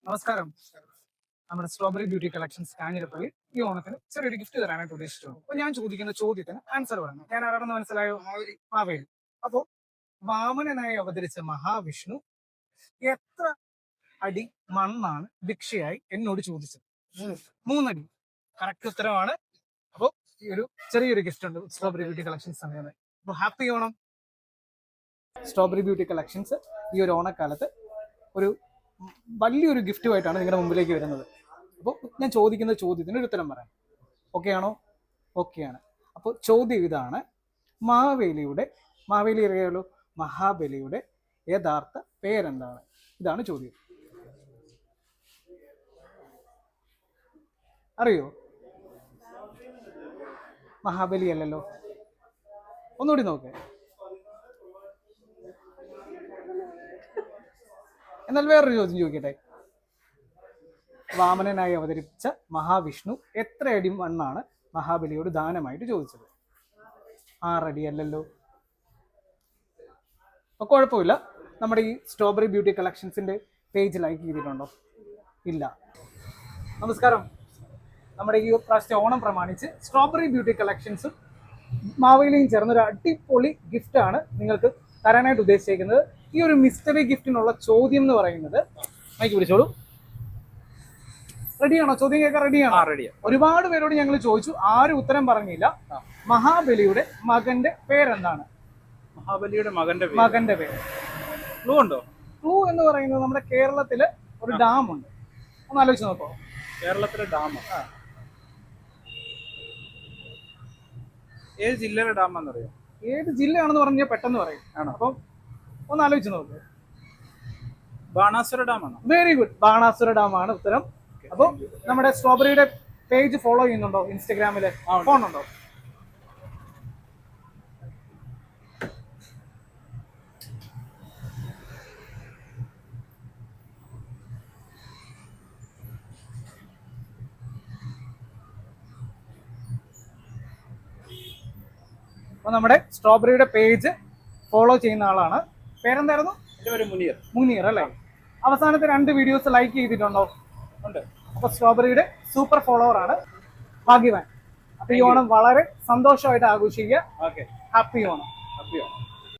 നമസ്കാരം. നമ്മുടെ strawberry beauty collections Kanjirappally ഈ ഓണത്തിന് ചെറിയൊരു ഗിഫ്റ്റ് തരാനായിട്ട് ഉദ്ദേശിച്ചിട്ടുണ്ട്. അപ്പൊ ഞാൻ ചോദിക്കുന്ന ചോദ്യത്തിന് ആൻസർ പറയണം. ഞാൻ ആരാണെന്ന് മനസ്സിലായോ? മാവേലി. അപ്പോ വാമനനായി അവതരിച്ച മഹാവിഷ്ണു എത്ര അടി മണ്ണാണ് ഭിക്ഷയായി എന്നോട് ചോദിച്ചത്? 3 അടി. കറക്റ്റ് ഉത്തരവാണ്. അപ്പോ ഈ ഒരു ചെറിയൊരു ഗിഫ്റ്റ് ഉണ്ട് സ്ട്രോബെറി ബ്യൂട്ടി കളക്ഷൻസ് സമയത്ത്. അപ്പൊ happy Onam. Strawberry beauty collections ഈ ഒരു ഓണക്കാലത്ത് ഒരു വലിയൊരു ഗിഫ്റ്റുമായിട്ടാണ് നിങ്ങളുടെ മുമ്പിലേക്ക് വരുന്നത്. അപ്പോൾ ഞാൻ ചോദിക്കുന്ന ചോദ്യത്തിന് ഒരു ഉത്തരം പറയാം. ഓക്കെ ആണോ? ഓക്കെയാണ്. അപ്പോൾ ചോദ്യം ഇതാണ്: മാവേലി അറിയാലോ, മഹാബലിയുടെ യഥാർത്ഥ പേരെന്താണ്? ഇതാണ് ചോദ്യം. അറിയോ? മഹാബലി അല്ലല്ലോ. ഒന്നുകൂടി നോക്കേ. എന്നാൽ വേറൊരു ചോദ്യം ചോദിക്കട്ടെ. വാമനനായി അവതരിച്ച മഹാവിഷ്ണു എത്ര അടി മണ്ണാണ് മഹാബലിയോട് ദാനമായിട്ട് ചോദിച്ചത്? 6 അടി അല്ലല്ലോ. അപ്പൊ കുഴപ്പമില്ല. നമ്മുടെ ഈ സ്ട്രോബെറി ബ്യൂട്ടി കളക്ഷൻസിന്റെ പേജ് ലൈക്ക് ചെയ്തിട്ടുണ്ടോ? ഇല്ല. നമസ്കാരം. നമ്മുടെ ഈ പ്രാവശ്യത്തെ ഓണം പ്രമാണിച്ച് സ്ട്രോബെറി ബ്യൂട്ടി കളക്ഷൻസും മാവേലിയും ചേർന്നൊരു അടിപൊളി ഗിഫ്റ്റാണ് നിങ്ങൾക്ക് തരാനായിട്ട് ഉദ്ദേശിച്ചിരിക്കുന്നത്. ഈ ഒരു മിസ്റ്ററി ഗിഫ്റ്റിനുള്ള ചോദ്യം എന്ന് പറയുന്നത്, മൈക്ക് പിടിച്ചോളൂ. റെഡിയാണോ? ചോദ്യം കേൾക്കാൻ റെഡിയാണോ? ഒരുപാട് പേരോട് ഞങ്ങൾ ചോദിച്ചു, ആരും ഉത്തരം പറഞ്ഞില്ല. മഹാബലിയുടെ മകന്റെ പേരെന്താണ്? മഹാബലിയുടെ മകന്റെ പേര് ക്ലൂ ഉണ്ടോ? ക്ലൂ എന്ന് പറയുന്നത് നമ്മുടെ കേരളത്തില് ഒരു ഡാം ഉണ്ട്. ഒന്ന് ആലോചിച്ച് നോക്കോ. കേരളത്തിലെ ഡാം ഏത് ജില്ലയിലെ ഡാം ആണെന്നറിയോ? ഏത് ജില്ലയാണെന്ന് പറഞ്ഞാൽ പെട്ടെന്ന് പറയും. അപ്പം ഒന്ന് ആലോചിച്ച് നോക്ക്. ബാണാസുര ഡാം ആണോ? Very good. ബാണാസുര ഡാം ആണ് ഉത്തരം. അപ്പൊ നമ്മുടെ സ്ട്രോബെറിയുടെ പേജ് ഫോളോ ചെയ്യുന്നുണ്ടോ? ഇൻസ്റ്റഗ്രാമില് ഫോൺ ഉണ്ടോ? അപ്പൊ നമ്മുടെ സ്ട്രോബെറിയുടെ പേജ് ഫോളോ ചെയ്യുന്ന ആളാണ്. പേരെന്തായിരുന്നു? എന്റെ പേര് മുനീർ അല്ലേ? അവസാനത്തെ 2 വീഡിയോസ് ലൈക്ക് ചെയ്തിട്ടുണ്ടോ? ഉണ്ട്. അപ്പൊ സ്ട്രോബെറിയുടെ സൂപ്പർ ഫോളോവർ ആണ്. ഭാഗ്യവാൻ. അപ്പൊ ഈ ഓണം വളരെ സന്തോഷമായിട്ട് ആഘോഷിക്കുക. Okay. Happy Onam. Happy Onam.